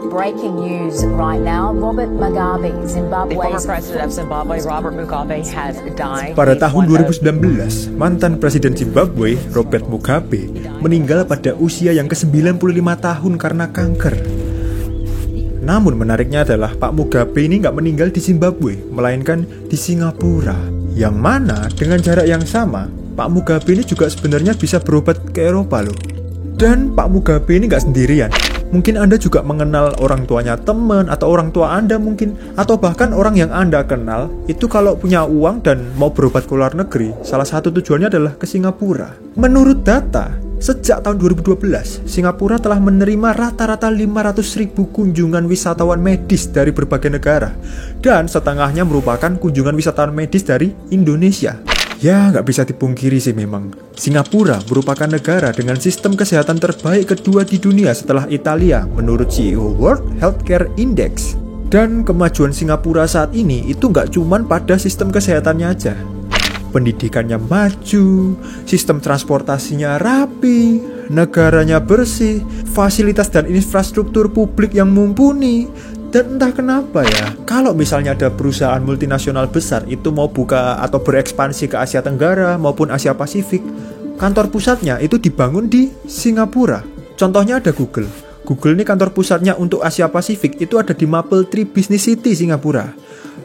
breaking news right now. Robert Mugabe, Zimbabwe's... The former president of Zimbabwe, Robert Mugabe, has died. Pada tahun 2019, mantan Presiden Zimbabwe, Robert Mugabe, meninggal pada usia yang ke-95 tahun karena kanker. Namun menariknya adalah Pak Mugabe ini nggak meninggal di Zimbabwe, melainkan di Singapura. Yang mana dengan jarak yang sama, Pak Mugabe ini juga sebenarnya bisa berobat ke Eropa loh. Dan Pak Mugabe ini nggak sendirian. Mungkin Anda juga mengenal orang tuanya teman, atau orang tua Anda mungkin, atau bahkan orang yang Anda kenal, itu kalau punya uang dan mau berobat ke luar negeri, salah satu tujuannya adalah ke Singapura. Menurut data, sejak tahun 2012, Singapura telah menerima rata-rata 500.000 kunjungan wisatawan medis dari berbagai negara. Dan setengahnya merupakan kunjungan wisatawan medis dari Indonesia. Ya, nggak bisa dipungkiri sih memang. Singapura merupakan negara dengan sistem kesehatan terbaik kedua di dunia setelah Italia menurut CEO World Healthcare Index. Dan kemajuan Singapura saat ini itu nggak cuman pada sistem kesehatannya aja. Pendidikannya maju, sistem transportasinya rapi, negaranya bersih, fasilitas dan infrastruktur publik yang mumpuni. Dan entah kenapa ya, kalau misalnya ada perusahaan multinasional besar itu mau buka atau berekspansi ke Asia Tenggara maupun Asia Pasifik, kantor pusatnya itu dibangun di Singapura. Contohnya ada Google. Google ini kantor pusatnya untuk Asia Pasifik itu ada di Mapletree Business City, Singapura.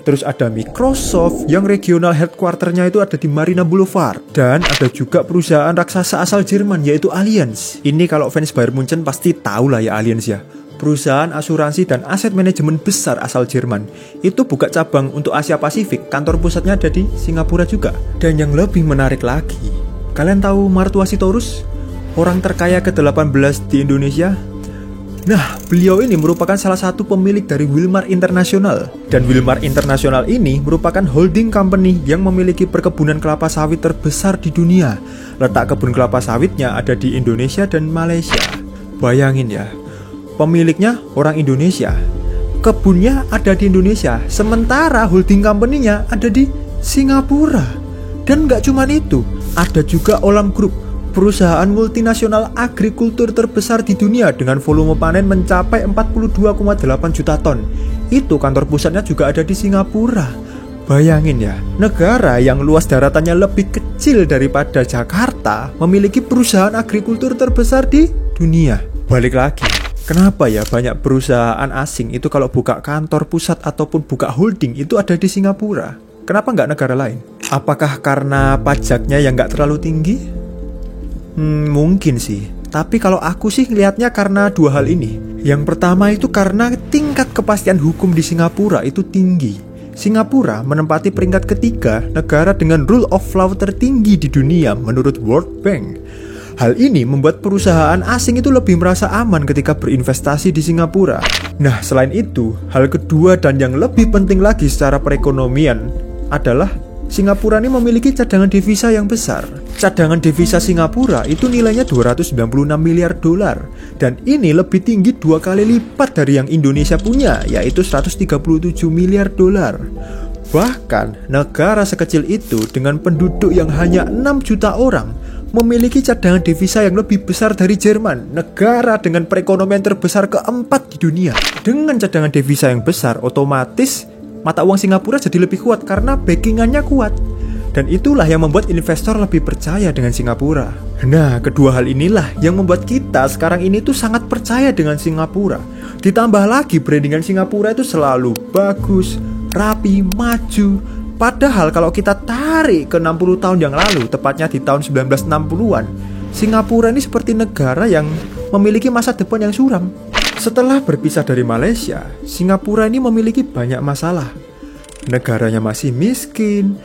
Terus ada Microsoft yang regional headquarternya itu ada di Marina Boulevard. Dan ada juga perusahaan raksasa asal Jerman yaitu Allianz. Ini kalau fans Bayern Munchen pasti tahu lah ya Allianz ya. Perusahaan asuransi dan aset manajemen besar asal Jerman. Itu buka cabang untuk Asia Pasifik, kantor pusatnya ada di Singapura juga. Dan yang lebih menarik lagi, kalian tahu Martua Sitorus? Orang terkaya ke-18 di Indonesia? Nah, beliau ini merupakan salah satu pemilik dari Wilmar International. Dan Wilmar International ini merupakan holding company yang memiliki perkebunan kelapa sawit terbesar di dunia. Letak kebun kelapa sawitnya ada di Indonesia dan Malaysia. Bayangin ya, pemiliknya orang Indonesia, kebunnya ada di Indonesia, sementara holding company-nya ada di Singapura. Dan nggak cuma itu, ada juga Olam Group, perusahaan multinasional agrikultur terbesar di dunia dengan volume panen mencapai 42,8 juta ton. Itu kantor pusatnya juga ada di Singapura. Bayangin ya, negara yang luas daratannya lebih kecil daripada Jakarta memiliki perusahaan agrikultur terbesar di dunia. Balik lagi, kenapa ya banyak perusahaan asing itu kalau buka kantor pusat ataupun buka holding itu ada di Singapura? Kenapa nggak negara lain? Apakah karena pajaknya yang nggak terlalu tinggi? Mungkin sih. Tapi kalau aku sih lihatnya karena dua hal ini. Yang pertama itu karena tingkat kepastian hukum di Singapura itu tinggi. Singapura menempati peringkat ketiga negara dengan rule of law tertinggi di dunia menurut World Bank. Hal ini membuat perusahaan asing itu lebih merasa aman ketika berinvestasi di Singapura. Nah, selain itu, hal kedua dan yang lebih penting lagi secara perekonomian adalah Singapura ini memiliki cadangan devisa yang besar. Cadangan devisa Singapura itu nilainya 296 miliar dolar. Dan ini lebih tinggi 2 kali lipat dari yang Indonesia punya, yaitu 137 miliar dolar. Bahkan, negara sekecil itu dengan penduduk yang hanya 6 juta orang memiliki cadangan devisa yang lebih besar dari Jerman, negara dengan perekonomian terbesar keempat di dunia. Dengan cadangan devisa yang besar, otomatis mata uang Singapura jadi lebih kuat karena backingannya kuat. Dan itulah yang membuat investor lebih percaya dengan Singapura. Nah, kedua hal inilah yang membuat kita sekarang ini tuh sangat percaya dengan Singapura. Ditambah lagi brandingan Singapura itu selalu bagus, rapi, maju. Padahal kalau kita tarik ke 60 tahun yang lalu, tepatnya di tahun 1960-an, Singapura ini seperti negara yang memiliki masa depan yang suram. Setelah berpisah dari Malaysia, Singapura ini memiliki banyak masalah. Negaranya masih miskin,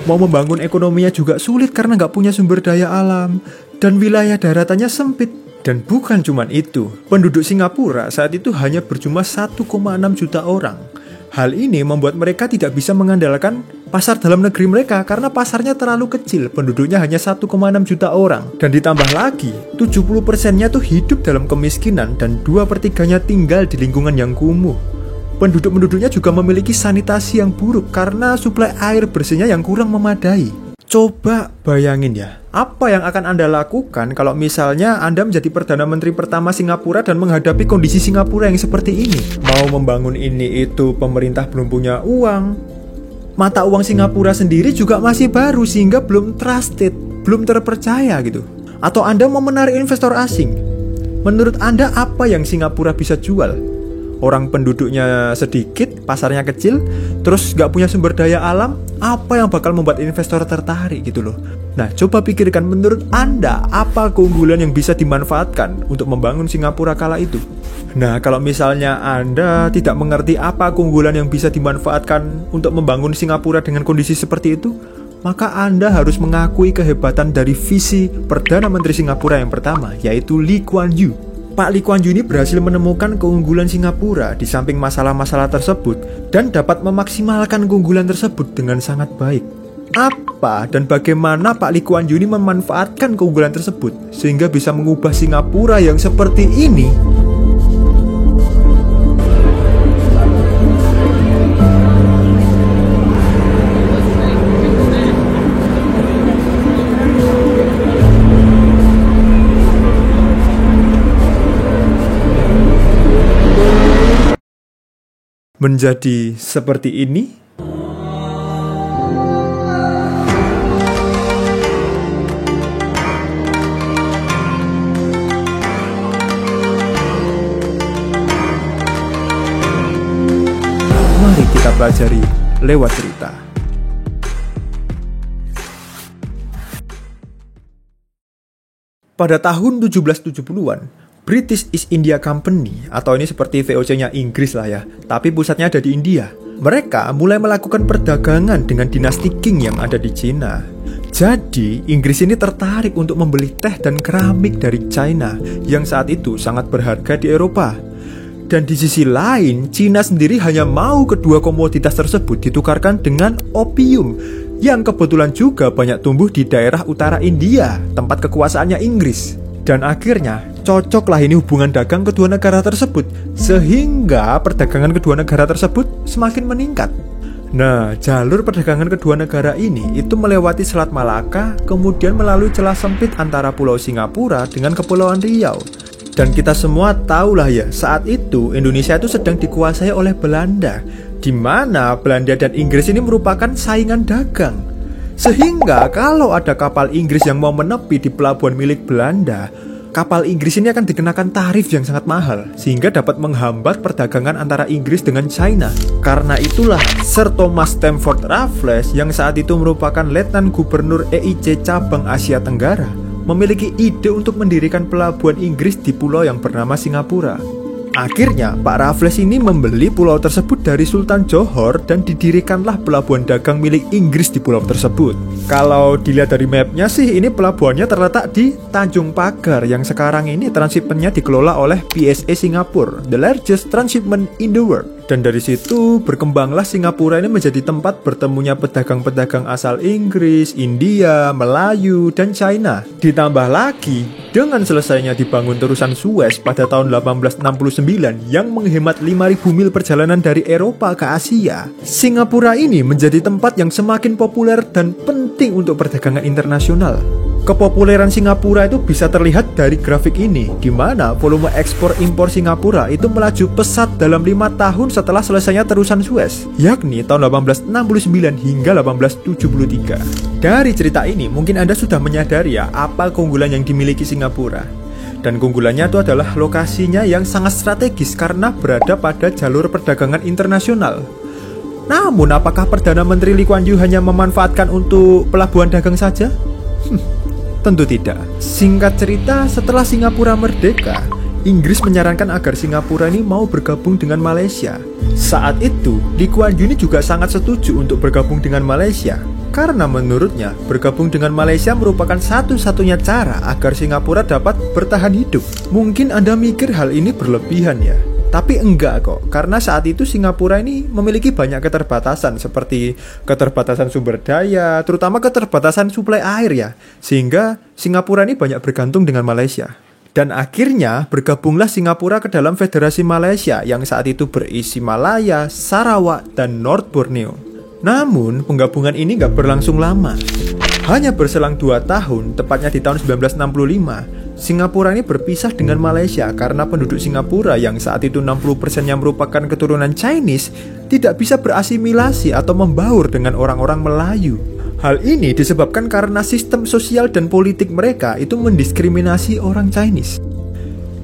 mau membangun ekonominya juga sulit karena nggak punya sumber daya alam, dan wilayah daratannya sempit. Dan bukan cuma itu, penduduk Singapura saat itu hanya berjumlah 1,6 juta orang. Hal ini membuat mereka tidak bisa mengandalkan pasar dalam negeri mereka karena pasarnya terlalu kecil, penduduknya hanya 1,6 juta orang. Dan ditambah lagi, 70%-nya tuh hidup dalam kemiskinan dan 2/3-nya tinggal di lingkungan yang kumuh. Penduduk-penduduknya juga memiliki sanitasi yang buruk karena suplai air bersihnya yang kurang memadai. Coba bayangin ya, apa yang akan Anda lakukan kalau misalnya Anda menjadi Perdana Menteri pertama Singapura dan menghadapi kondisi Singapura yang seperti ini? Mau membangun ini itu pemerintah belum punya uang. Mata uang Singapura sendiri juga masih baru sehingga belum trusted, belum terpercaya gitu. Atau Anda mau menarik investor asing. Menurut Anda apa yang Singapura bisa jual? Orang penduduknya sedikit, pasarnya kecil, terus gak punya sumber daya alam, apa yang bakal membuat investor tertarik gitu loh. Nah, coba pikirkan menurut Anda, apa keunggulan yang bisa dimanfaatkan untuk membangun Singapura kala itu? Nah, kalau misalnya Anda tidak mengerti apa keunggulan yang bisa dimanfaatkan untuk membangun Singapura dengan kondisi seperti itu, maka Anda harus mengakui kehebatan dari visi Perdana Menteri Singapura yang pertama, yaitu Lee Kuan Yew. Pak Lee Kuan Yew ini berhasil menemukan keunggulan Singapura di samping masalah-masalah tersebut dan dapat memaksimalkan keunggulan tersebut dengan sangat baik. Apa dan bagaimana Pak Lee Kuan Yew ini memanfaatkan keunggulan tersebut sehingga bisa mengubah Singapura yang seperti ini? Menjadi seperti ini? Mari kita pelajari lewat cerita. Pada tahun 1770-an, British East India Company, atau ini seperti VOC-nya Inggris lah ya, tapi pusatnya ada di India. Mereka mulai melakukan perdagangan dengan dinasti Qing yang ada di Cina. Jadi, Inggris ini tertarik untuk membeli teh dan keramik dari China yang saat itu sangat berharga di Eropa. Dan di sisi lain, Cina sendiri hanya mau kedua komoditas tersebut ditukarkan dengan opium yang kebetulan juga banyak tumbuh di daerah utara India, tempat kekuasaannya Inggris. Dan akhirnya, cocoklah ini hubungan dagang kedua negara tersebut, sehingga perdagangan kedua negara tersebut semakin meningkat. Nah, jalur perdagangan kedua negara ini itu melewati Selat Malaka, kemudian melalui celah sempit antara Pulau Singapura dengan Kepulauan Riau. Dan kita semua tahulah ya, saat itu Indonesia itu sedang dikuasai oleh Belanda, di mana Belanda dan Inggris ini merupakan saingan dagang. Sehingga kalau ada kapal Inggris yang mau menepi di pelabuhan milik Belanda, kapal Inggris ini akan dikenakan tarif yang sangat mahal, sehingga dapat menghambat perdagangan antara Inggris dengan China. Karena itulah Sir Thomas Stamford Raffles yang saat itu merupakan Letnan Gubernur EIC Cabang Asia Tenggara, memiliki ide untuk mendirikan pelabuhan Inggris di pulau yang bernama Singapura. Akhirnya, Pak Raffles ini membeli pulau tersebut dari Sultan Johor dan didirikanlah pelabuhan dagang milik Inggris di pulau tersebut. Kalau dilihat dari mapnya sih, ini pelabuhannya terletak di Tanjung Pagar yang sekarang ini transshipmentnya dikelola oleh PSA Singapore, the largest transshipment in the world. Dan dari situ berkembanglah Singapura ini menjadi tempat bertemunya pedagang-pedagang asal Inggris, India, Melayu, dan China. Ditambah lagi, dengan selesainya dibangun terusan Suez pada tahun 1869 yang menghemat 5.000 mil perjalanan dari Eropa ke Asia, Singapura ini menjadi tempat yang semakin populer dan penting untuk perdagangan internasional. Kepopuleran Singapura itu bisa terlihat dari grafik ini, di mana volume ekspor impor Singapura itu melaju pesat dalam 5 tahun setelah selesainya terusan Suez, yakni tahun 1869 hingga 1873. Dari cerita ini mungkin Anda sudah menyadari ya apa keunggulan yang dimiliki Singapura. Dan keunggulannya itu adalah lokasinya yang sangat strategis karena berada pada jalur perdagangan internasional. Namun apakah Perdana Menteri Lee Kuan Yew hanya memanfaatkan untuk pelabuhan dagang saja? Tentu tidak. Singkat cerita, setelah Singapura merdeka, Inggris menyarankan agar Singapura ini mau bergabung dengan Malaysia. Saat itu, Lee Kuan Yew ini juga sangat setuju untuk bergabung dengan Malaysia, karena menurutnya bergabung dengan Malaysia merupakan satu-satunya cara agar Singapura dapat bertahan hidup. Mungkin Anda mikir hal ini berlebihan ya, tapi enggak kok, karena saat itu Singapura ini memiliki banyak keterbatasan seperti keterbatasan sumber daya, terutama keterbatasan suplai air ya, sehingga Singapura ini banyak bergantung dengan Malaysia. Dan akhirnya bergabunglah Singapura ke dalam Federasi Malaysia yang saat itu berisi Malaya, Sarawak, dan North Borneo. Namun penggabungan ini nggak berlangsung lama. Hanya berselang 2 tahun, tepatnya di tahun 1965, Singapura ini berpisah dengan Malaysia karena penduduk Singapura yang saat itu 60% yang merupakan keturunan Chinese tidak bisa berasimilasi atau membaur dengan orang-orang Melayu. Hal ini disebabkan karena sistem sosial dan politik mereka itu mendiskriminasi orang Chinese.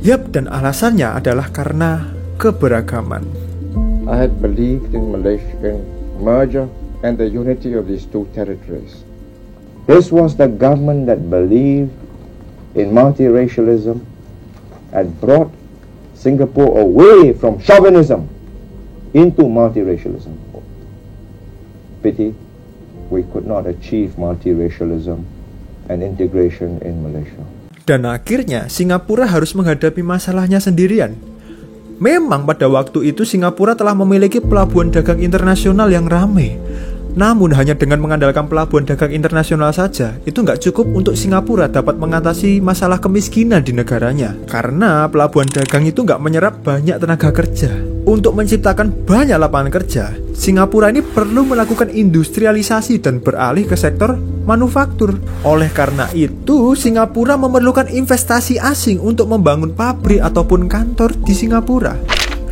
Yap, dan alasannya adalah karena keberagaman. I had believed in Malaysian merger and the unity of these two territories. This was the government that believed in multiracialism and brought Singapore away from chauvinism into multiracialism. Pity we could not achieve multiracialism and integration in Malaysia. Dan akhirnya Singapura harus menghadapi masalahnya sendirian. Memang pada waktu itu Singapura telah memiliki pelabuhan dagang internasional yang ramai. Namun hanya dengan mengandalkan pelabuhan dagang internasional saja, itu nggak cukup untuk Singapura dapat mengatasi masalah kemiskinan di negaranya. Karena pelabuhan dagang itu nggak menyerap banyak tenaga kerja. Untuk menciptakan banyak lapangan kerja, Singapura ini perlu melakukan industrialisasi dan beralih ke sektor manufaktur. Oleh karena itu, Singapura memerlukan investasi asing untuk membangun pabrik ataupun kantor di Singapura.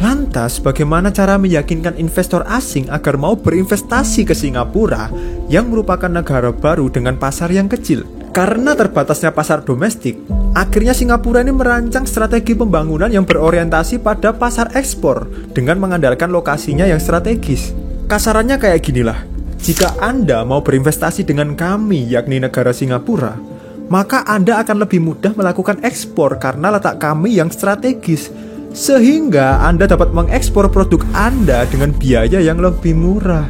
Lantas, bagaimana cara meyakinkan investor asing agar mau berinvestasi ke Singapura yang merupakan negara baru dengan pasar yang kecil? Karena terbatasnya pasar domestik, akhirnya Singapura ini merancang strategi pembangunan yang berorientasi pada pasar ekspor dengan mengandalkan lokasinya yang strategis. Kasarannya kayak ginilah, jika Anda mau berinvestasi dengan kami, yakni negara Singapura, maka Anda akan lebih mudah melakukan ekspor karena letak kami yang strategis. Sehingga Anda dapat mengekspor produk Anda dengan biaya yang lebih murah.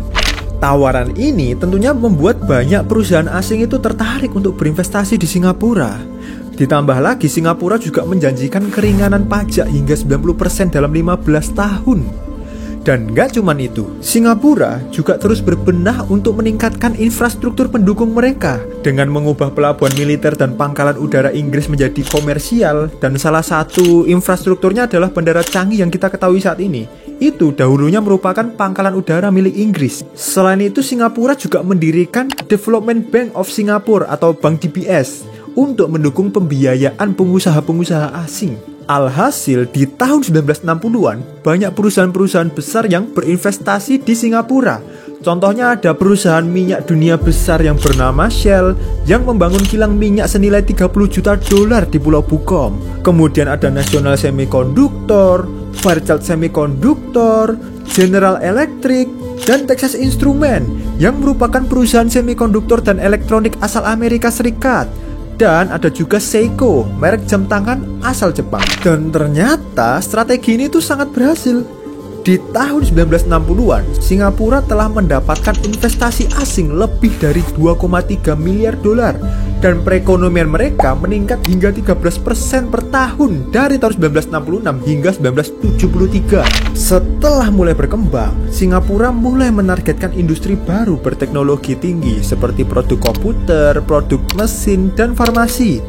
Tawaran ini tentunya membuat banyak perusahaan asing itu tertarik untuk berinvestasi di Singapura. Ditambah lagi Singapura juga menjanjikan keringanan pajak hingga 90% dalam 15 tahun. Dan gak cuman itu, Singapura juga terus berbenah untuk meningkatkan infrastruktur pendukung mereka dengan mengubah pelabuhan militer dan pangkalan udara Inggris menjadi komersial, dan salah satu infrastrukturnya adalah Bandara Changi yang kita ketahui saat ini. Itu dahulunya merupakan pangkalan udara milik Inggris. Selain itu, Singapura juga mendirikan Development Bank of Singapore atau Bank DBS untuk mendukung pembiayaan pengusaha-pengusaha asing. Alhasil, di tahun 1960-an, banyak perusahaan-perusahaan besar yang berinvestasi di Singapura. Contohnya ada perusahaan minyak dunia besar yang bernama Shell yang membangun kilang minyak senilai 30 juta dolar di Pulau Bukom. Kemudian ada National Semiconductor, Fairchild Semiconductor, General Electric, dan Texas Instruments yang merupakan perusahaan semikonduktor dan elektronik asal Amerika Serikat. Dan ada juga Seiko, merek jam tangan asal Jepang. Dan ternyata strategi ini tuh sangat berhasil. Di tahun 1960-an, Singapura telah mendapatkan investasi asing lebih dari 2,3 miliar dolar. Dan perekonomian mereka meningkat hingga 13% per tahun dari tahun 1966 hingga 1973. Setelah mulai berkembang, Singapura mulai menargetkan industri baru berteknologi tinggi seperti produk komputer, produk mesin, dan farmasi.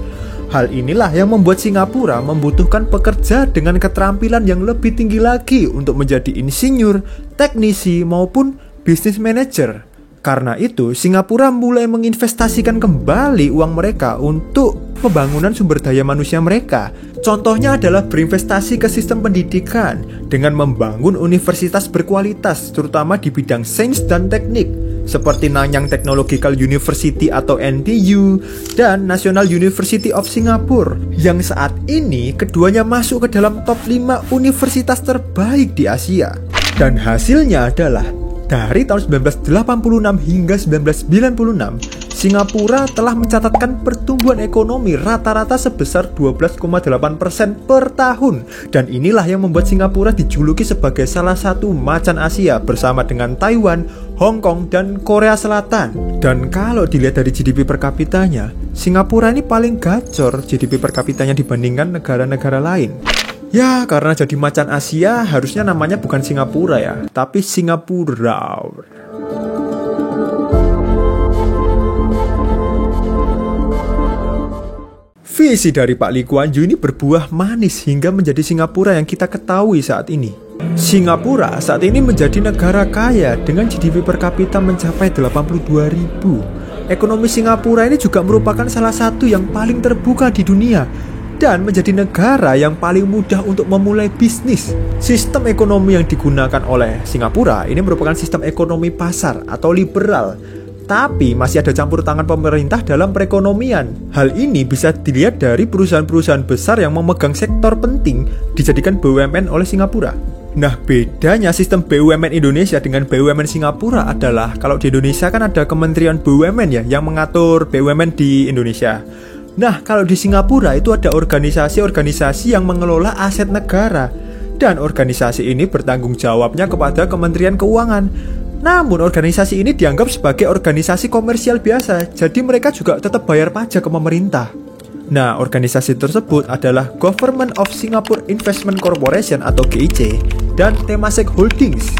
Hal inilah yang membuat Singapura membutuhkan pekerja dengan keterampilan yang lebih tinggi lagi untuk menjadi insinyur, teknisi, maupun business manager. Karena itu, Singapura mulai menginvestasikan kembali uang mereka untuk pembangunan sumber daya manusia mereka. Contohnya adalah berinvestasi ke sistem pendidikan dengan membangun universitas berkualitas, terutama di bidang sains dan teknik, seperti Nanyang Technological University atau NTU dan National University of Singapore, yang saat ini keduanya masuk ke dalam top 5 universitas terbaik di Asia. Dan hasilnya adalah dari tahun 1986 hingga 1996, Singapura telah mencatatkan pertumbuhan ekonomi rata-rata sebesar 12,8% per tahun. Dan inilah yang membuat Singapura dijuluki sebagai salah satu macan Asia bersama dengan Taiwan, Hong Kong, dan Korea Selatan. Dan kalau dilihat dari GDP per kapitanya, Singapura ini paling gacor GDP per kapitanya dibandingkan negara-negara lain. Ya, karena jadi macan Asia, harusnya namanya bukan Singapura ya, tapi Singapura. Visi dari Pak Lee Kuan Yew ini berbuah manis hingga menjadi Singapura yang kita ketahui saat ini. Singapura saat ini menjadi negara kaya dengan GDP per kapita mencapai 82.000. Ekonomi Singapura ini juga merupakan salah satu yang paling terbuka di dunia dan menjadi negara yang paling mudah untuk memulai bisnis. Sistem ekonomi yang digunakan oleh Singapura ini merupakan sistem ekonomi pasar atau liberal, tapi masih ada campur tangan pemerintah dalam perekonomian. Hal ini bisa dilihat dari perusahaan-perusahaan besar yang memegang sektor penting dijadikan BUMN oleh Singapura. Nah, bedanya sistem BUMN Indonesia dengan BUMN Singapura adalah kalau di Indonesia kan ada Kementerian BUMN ya yang mengatur BUMN di Indonesia. Nah, kalau di Singapura itu ada organisasi-organisasi yang mengelola aset negara dan organisasi ini bertanggung jawabnya kepada Kementerian Keuangan. Namun organisasi ini dianggap sebagai organisasi komersial biasa, jadi mereka juga tetap bayar pajak ke pemerintah. Nah, organisasi tersebut adalah Government of Singapore Investment Corporation atau GIC dan Temasek Holdings.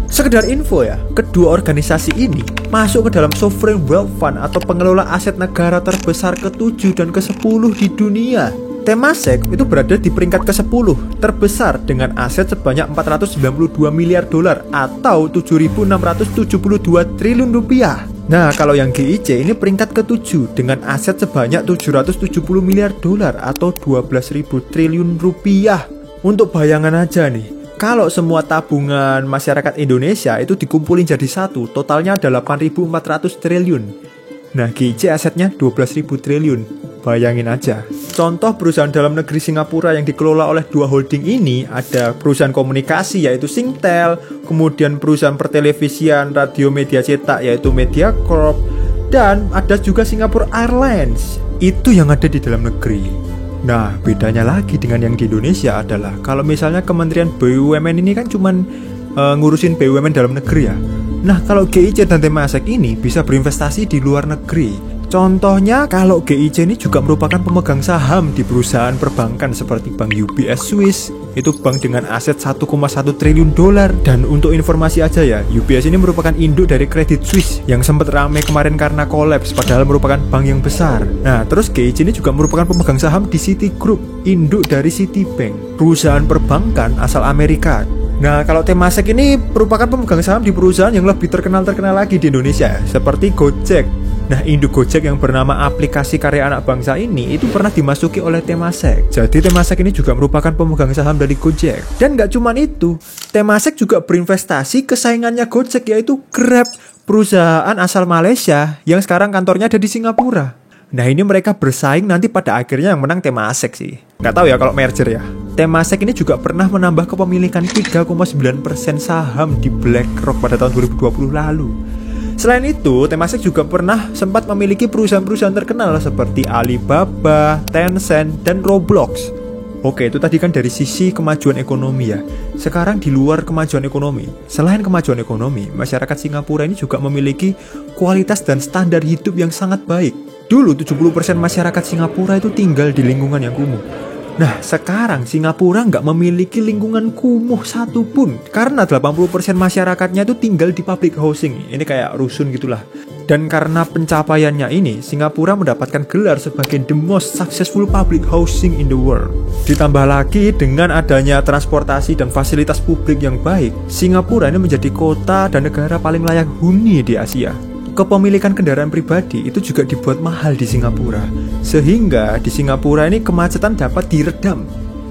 Sekedar info ya, kedua organisasi ini masuk ke dalam Sovereign Wealth Fund atau pengelola aset negara terbesar ke-7 dan ke-10 di dunia. Temasek itu berada di peringkat ke-10 terbesar dengan aset sebanyak 492 miliar dolar atau 7.672 triliun rupiah. Nah, kalau yang GIC ini peringkat ke-7 dengan aset sebanyak 770 miliar dolar atau 12.000 triliun rupiah. Untuk bayangan aja nih, kalau semua tabungan masyarakat Indonesia itu dikumpulin jadi satu, totalnya ada 8.400 triliun. Nah, GIC asetnya 12.000 triliun. Bayangin aja. Contoh perusahaan dalam negeri Singapura yang dikelola oleh dua holding ini ada perusahaan komunikasi yaitu Singtel, kemudian perusahaan pertelevisian, radio media cetak yaitu Mediacorp, dan ada juga Singapore Airlines. Itu yang ada di dalam negeri. Nah, bedanya lagi dengan yang di Indonesia adalah kalau misalnya Kementerian BUMN ini kan cuman ngurusin BUMN dalam negeri ya. Nah, kalau GIC dan Temasek ini bisa berinvestasi di luar negeri. Contohnya, kalau GIC ini juga merupakan pemegang saham di perusahaan perbankan seperti Bank UBS Swiss, itu bank dengan aset 1,1 triliun dolar. Dan untuk informasi aja ya, UBS ini merupakan induk dari Credit Suisse yang sempat ramai kemarin karena kolaps, padahal merupakan bank yang besar. Nah, terus GIC ini juga merupakan pemegang saham di Citigroup, induk dari Citibank, perusahaan perbankan asal Amerika. Nah, kalau Temasek ini merupakan pemegang saham di perusahaan yang lebih terkenal lagi di Indonesia, seperti Gojek. Nah, induk Gojek yang bernama Aplikasi Karya Anak Bangsa ini itu pernah dimasuki oleh Temasek. Jadi Temasek ini juga merupakan pemegang saham dari Gojek. Dan nggak cuma itu, Temasek juga berinvestasi ke saingannya Gojek yaitu Grab, perusahaan asal Malaysia yang sekarang kantornya ada di Singapura. Nah, ini mereka bersaing, nanti pada akhirnya yang menang Temasek sih. Nggak tahu ya kalau merger ya. Temasek ini juga pernah menambah kepemilikan 3,9% saham di BlackRock pada tahun 2020 lalu. Selain itu, Temasek juga pernah sempat memiliki perusahaan-perusahaan terkenal seperti Alibaba, Tencent, dan Roblox. Oke, itu tadi kan dari sisi kemajuan ekonomi ya. Sekarang di luar kemajuan ekonomi, selain kemajuan ekonomi, masyarakat Singapura ini juga memiliki kualitas dan standar hidup yang sangat baik. Dulu 70% masyarakat Singapura itu tinggal di lingkungan yang kumuh. Nah, sekarang Singapura nggak memiliki lingkungan kumuh satupun karena 80% masyarakatnya itu tinggal di public housing. Ini kayak rusun gitulah. Dan karena pencapaiannya ini, Singapura mendapatkan gelar sebagai the most successful public housing in the world. Ditambah lagi dengan adanya transportasi dan fasilitas publik yang baik, Singapura ini menjadi kota dan negara paling layak huni di Asia. Kepemilikan kendaraan pribadi itu juga dibuat mahal di Singapura, sehingga di Singapura ini kemacetan dapat diredam.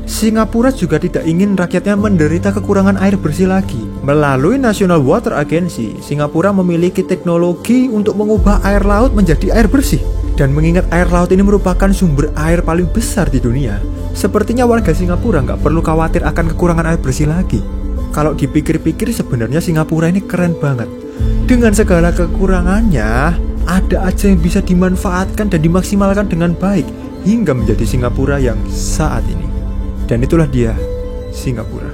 Singapura juga tidak ingin rakyatnya menderita kekurangan air bersih lagi. Melalui National Water Agency, Singapura memiliki teknologi untuk mengubah air laut menjadi air bersih. Dan mengingat air laut ini merupakan sumber air paling besar di dunia, sepertinya warga Singapura nggak perlu khawatir akan kekurangan air bersih lagi. Kalau dipikir-pikir sebenarnya Singapura ini keren banget. Dengan segala kekurangannya, ada aja yang bisa dimanfaatkan dan dimaksimalkan dengan baik hingga menjadi Singapura yang saat ini. Dan itulah dia, Singapura.